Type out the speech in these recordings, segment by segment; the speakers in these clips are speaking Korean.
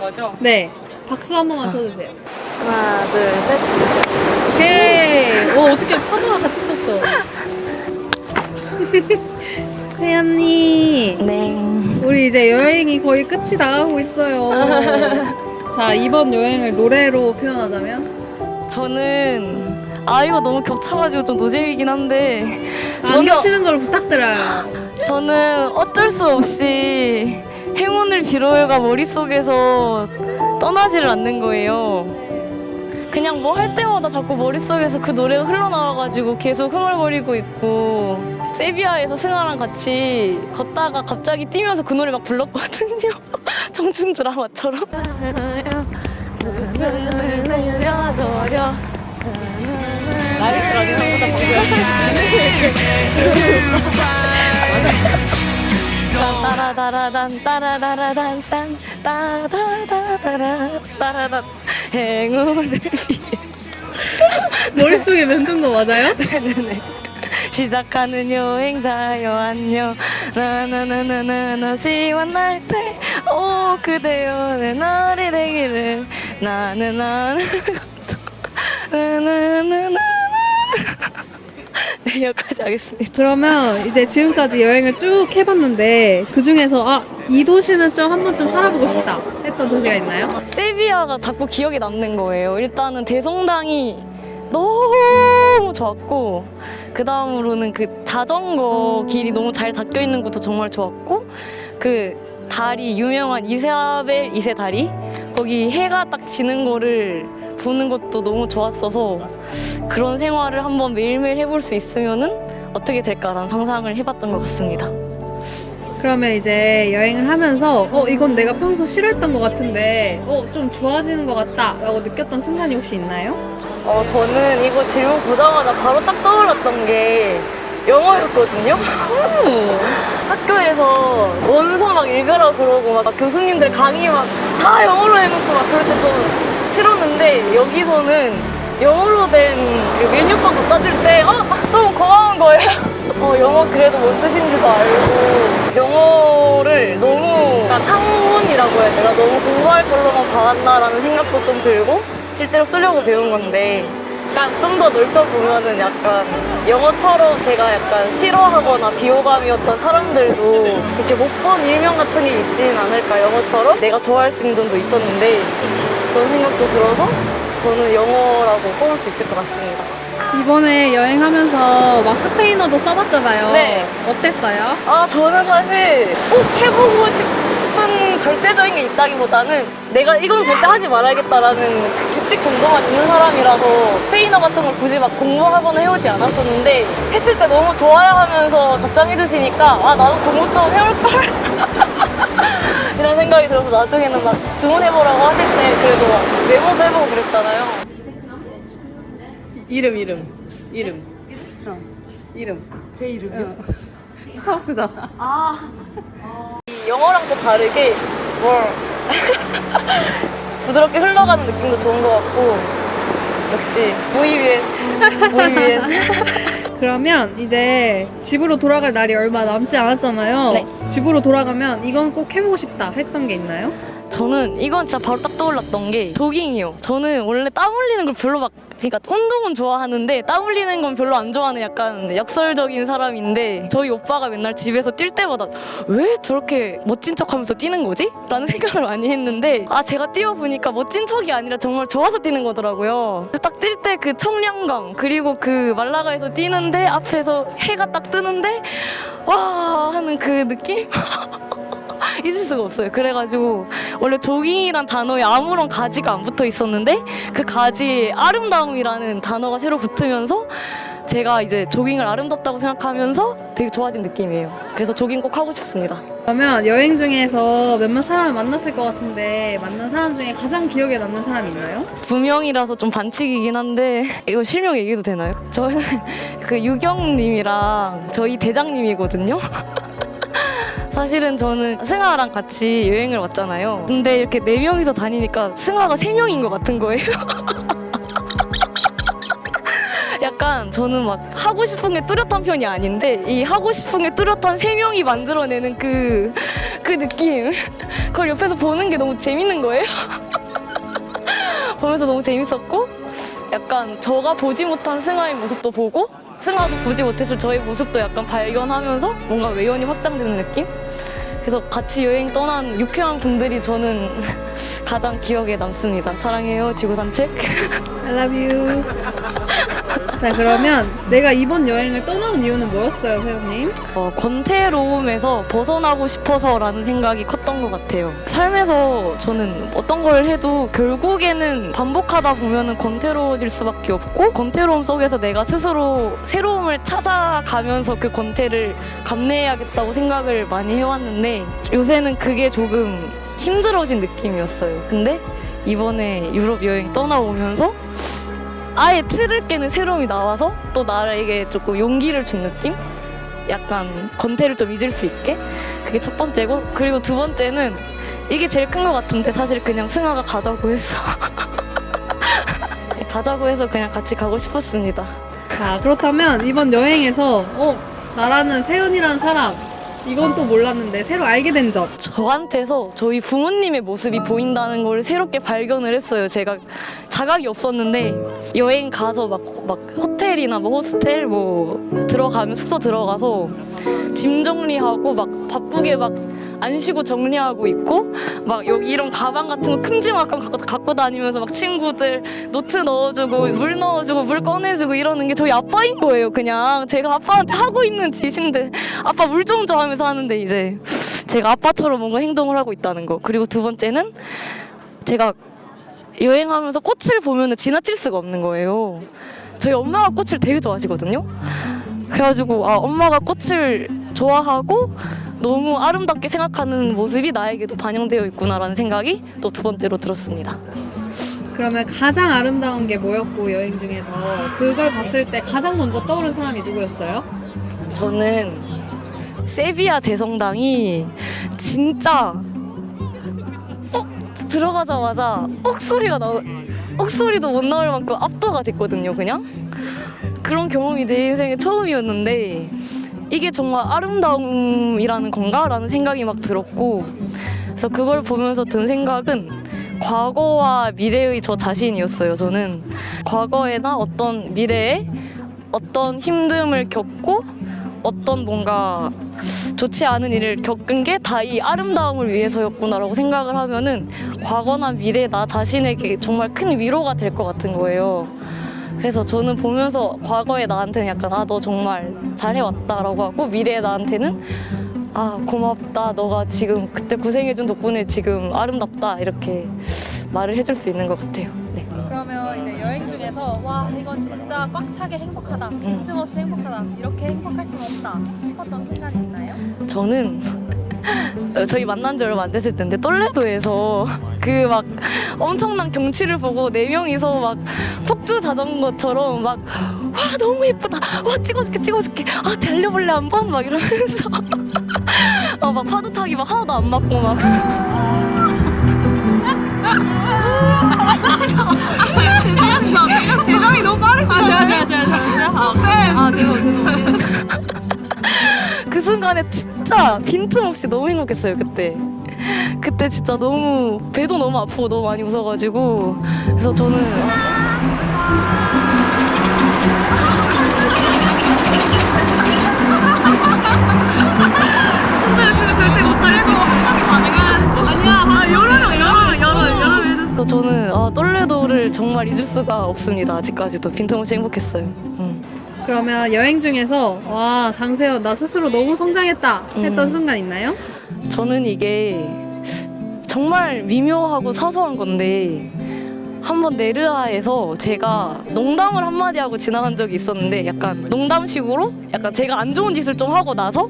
거죠? 네. 박수 한 번만 쳐주세요. 하나, 둘, 셋. 오케이. 어떻게 파도가 같이 쳤어. 세연님. 네. 우리 이제 여행이 거의 끝이 나가고 있어요. 자, 이번 여행을 노래로 표현하자면? 저는 이거 너무 겹쳐가지고 좀 노잼이긴 한데 안 겹치는 걸 부탁드려요. 저는 어쩔 수 없이 행운을 빌어요가 머릿속에서 떠나지를 않는 거예요. 그냥 뭐 할 때마다 자꾸 머릿속에서 그 노래가 흘러나와가지고 계속 흥얼거리고 있고, 세비야에서 승아랑 같이 걷다가 갑자기 뛰면서 그 노래 막 불렀거든요. 청춘 드라마처럼. 나이트라는 것보다 지금 따라다라단 따라다라단 딴 따다다다라 따라단 행운을 위해 머릿속에 맴돈 거 맞아요? 네네네. 시작하는 여행자여 안녕 나나나나나나 시원할 때 오 그대여 내 날이 되기를 나는 나나나나 네, 여기까지 하겠습니다. 그러면 이제 지금까지 여행을 쭉 해봤는데 그 중에서 이 도시는 좀 한 번쯤 살아보고 싶다 했던 도시가 있나요? 세비야가 자꾸 기억에 남는 거예요. 일단은 대성당이 너무 좋았고, 그 다음으로는 그 자전거 길이 너무 잘 닦여 있는 것도 정말 좋았고, 그 다리 유명한 이세아벨 2세 다리 거기 해가 딱 지는 거를 보는 것도 너무 좋았어서 그런 생활을 한번 매일매일 해볼 수 있으면은 어떻게 될까라는 상상을 해봤던 것 같습니다. 그러면 이제 여행을 하면서 이건 내가 평소 싫어했던 것 같은데 좀 좋아지는 것 같다 라고 느꼈던 순간이 혹시 있나요? 저는 이거 질문 보자마자 바로 딱 떠올랐던 게 영어였거든요. 학교에서 원서 막 읽으라 그러고 막 교수님들 강의 막 다 영어로 해놓고 막 그럴 때 좀 싫었는데, 여기서는 영어로 된 그 메뉴판 갖다 줄 때 너무 고마운 거예요. 영어 그래도 뭔 뜻인지도 알고, 영어를 너무 학문이라고 해야 되나, 너무 공부할 걸로만 봐왔나라는 생각도 좀 들고, 실제로 쓰려고 배운 건데 좀 더 넓혀보면은 약간 영어처럼 제가 약간 싫어하거나 비호감이었던 사람들도 이렇게 못 본 일면 같은 게 있진 않을까, 영어처럼 내가 좋아할 수 있는 점도 있었는데, 그런 생각도 들어서 저는 영어라고 꼽을 수 있을 것 같습니다. 이번에 여행하면서 막 스페인어도 써봤잖아요. 네. 어땠어요? 저는 사실 꼭 해보고 싶은 절대적인 게 있다기보다는 내가 이건 절대 하지 말아야겠다라는 그 규칙 정도만 있는 사람이라서 스페인어 같은 걸 굳이 막 공부하거나 해오지 않았었는데, 했을 때 너무 좋아하면서 답장해주시니까 나도 공부 좀 해올걸? 이런 생각이 들어서 나중에는 막 주문해보라고 하실 때 그래도 막 메모도 해보고 그랬잖아요. 이름. 제 이름이요? 스타벅스잖아. 이 영어랑 또 다르게 부드럽게 흘러가는 느낌도 좋은 것 같고, 역시 무이위엔. 그러면 이제 집으로 돌아갈 날이 얼마 남지 않았잖아요. 네. 집으로 돌아가면 이건 꼭 해보고 싶다 했던 게 있나요? 저는 이건 진짜 바로 딱 떠올랐던 게 조깅이요. 저는 원래 땀 흘리는 걸 별로 그러니까 운동은 좋아하는데 땀 흘리는 건 별로 안 좋아하는 약간 역설적인 사람인데, 저희 오빠가 맨날 집에서 뛸 때마다 왜 저렇게 멋진 척하면서 뛰는 거지? 라는 생각을 많이 했는데, 제가 뛰어보니까 멋진 척이 아니라 정말 좋아서 뛰는 거더라고요. 딱 뛸 때 그 청량감, 그리고 그 말라가에서 뛰는데 앞에서 해가 딱 뜨는데 와 하는 그 느낌? 잊을 수가 없어요. 그래가지고 원래 조깅이란 단어에 아무런 가지가 안 붙어 있었는데 그 가지에 아름다움이라는 단어가 새로 붙으면서 제가 이제 조깅을 아름답다고 생각하면서 되게 좋아진 느낌이에요. 그래서 조깅 꼭 하고 싶습니다. 그러면 여행 중에서 몇몇 사람을 만났을 것 같은데 만난 사람 중에 가장 기억에 남는 사람이 있나요? 2명이라서 좀 반칙이긴 한데 이거 실명 얘기해도 되나요? 저는 그 유경님이랑 저희 대장님이거든요. 사실은 저는 승아랑 같이 여행을 왔잖아요. 근데 이렇게 4명이서 다니니까 승아가 3명인 것 같은 거예요. 약간 저는 막 하고 싶은 게 뚜렷한 편이 아닌데 이 하고 싶은 게 뚜렷한 세 명이 만들어내는 그 느낌 그걸 옆에서 보는 게 너무 재밌는 거예요. 보면서 너무 재밌었고 약간 저가 보지 못한 승아의 모습도 보고 승아도 보지 못했을 저의 모습도 약간 발견하면서 뭔가 외연이 확장되는 느낌? 그래서 같이 여행 떠난 유쾌한 분들이 저는 가장 기억에 남습니다. 사랑해요, 지구산책. I love you. 자, 그러면 내가 이번 여행을 떠나온 이유는 뭐였어요, 회원님? 권태로움에서 벗어나고 싶어서라는 생각이 컸던 것 같아요. 삶에서 저는 어떤 걸 해도 결국에는 반복하다 보면은 권태로워질 수밖에 없고 권태로움 속에서 내가 스스로 새로움을 찾아가면서 그 권태를 감내해야겠다고 생각을 많이 해왔는데 요새는 그게 조금 힘들어진 느낌이었어요. 근데 이번에 유럽 여행 떠나오면서 아예 틀을 깨는 새로움이 나와서 또 나에게 조금 용기를 준 느낌? 약간 권태를 좀 잊을 수 있게? 그게 첫 번째고 그리고 두 번째는 이게 제일 큰 것 같은데 사실 그냥 승아가 가자고 해서 가자고 해서 그냥 같이 가고 싶었습니다. 자, 그렇다면 이번 여행에서 나라는 세연이라는 사람 이건 또 몰랐는데 새로 알게 된 점. 저한테서 저희 부모님의 모습이 보인다는 걸 새롭게 발견을 했어요. 제가 자각이 없었는데 여행 가서 막 호텔이나 뭐 호스텔 뭐 들어가면 숙소 들어가서 짐 정리하고 막 바쁘게 막 안 쉬고 정리하고 있고 막 여기 이런 가방 같은 거 큼지막한 거 갖고 다니면서 막 친구들 노트 넣어주고 물 넣어주고 물 꺼내주고 이러는 게 저희 아빠인 거예요. 그냥 제가 아빠한테 하고 있는 짓인데 아빠 물 좀 줘 하면서 하는데 이제 제가 아빠처럼 뭔가 행동을 하고 있다는 거. 그리고 두 번째는 제가 여행하면서 꽃을 보면은 지나칠 수가 없는 거예요. 저희 엄마가 꽃을 되게 좋아하시거든요. 그래가지고 엄마가 꽃을 좋아하고 너무 아름답게 생각하는 모습이 나에게도 반영되어 있구나라는 생각이 또 두 번째로 들었습니다. 그러면 가장 아름다운 게 뭐였고 여행 중에서 그걸 봤을 때 가장 먼저 떠오른 사람이 누구였어요? 저는 세비야 대성당이 진짜 들어가자마자 소리도 못 나올 만큼 압도가 됐거든요. 그냥 그런 경험이 내 인생의 처음이었는데 이게 정말 아름다움이라는 건가라는 생각이 막 들었고 그래서 그걸 보면서 든 생각은 과거와 미래의 저 자신이었어요. 저는 과거에나 어떤 미래에 어떤 힘듦을 겪고 어떤 뭔가 좋지 않은 일을 겪은 게 다 이 아름다움을 위해서였구나라고 생각을 하면은 과거나 미래 나 자신에게 정말 큰 위로가 될 것 같은 거예요. 그래서 저는 보면서 과거의 나한테는 약간 너 정말 잘해왔다라고 하고 미래의 나한테는 고맙다 너가 지금 그때 고생해준 덕분에 지금 아름답다 이렇게 말을 해줄 수 있는 것 같아요. 네. 그러면 이제 여행 중에서 와 이건 진짜 꽉 차게 행복하다 빈틈없이 행복하다 이렇게 행복할 순 없다 싶었던 순간이 있나요? 저는 저희 만난 지 얼마 안 됐을 텐데 똘레도에서 그 막 엄청난 경치를 보고 네 명이서 막 폭주 자전거처럼 막 와 너무 예쁘다 와 찍어줄게 달려볼래 한번 막 이러면서 막 파도 타기 막 하나도 안 맞고 막 대장이 너무 빠르시죠? 제가 죄송 그 순간에 진짜 빈틈없이 너무 행복했어요. 그때 진짜 너무 배도 너무 아프고 너무 많이 웃어가지고 그래서 저는 혼자 있으면 절대 못하겠어. 아니야 여러 명 해줬어. 저는 똘레도를 정말 잊을 수가 없습니다. 아직까지도 빈틈없이 행복했어요. 그러면 여행 중에서 와 장세현 나 스스로 너무 성장했다 했던 순간 있나요? 저는 이게 정말 미묘하고 사소한 건데 한번 네르하에서 제가 농담을 한마디 하고 지나간 적이 있었는데 약간 농담식으로 약간 제가 안 좋은 짓을 좀 하고 나서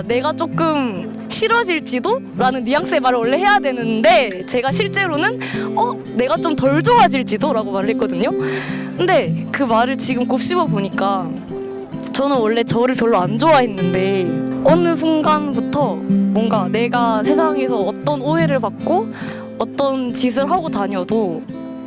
내가 조금 싫어질지도? 라는 뉘앙스의 말을 원래 해야 되는데 제가 실제로는 내가 좀 덜 좋아질지도? 라고 말을 했거든요. 근데 그 말을 지금 곱씹어 보니까 저는 원래 저를 별로 안 좋아했는데 어느 순간부터 뭔가 내가 세상에서 어떤 오해를 받고 어떤 짓을 하고 다녀도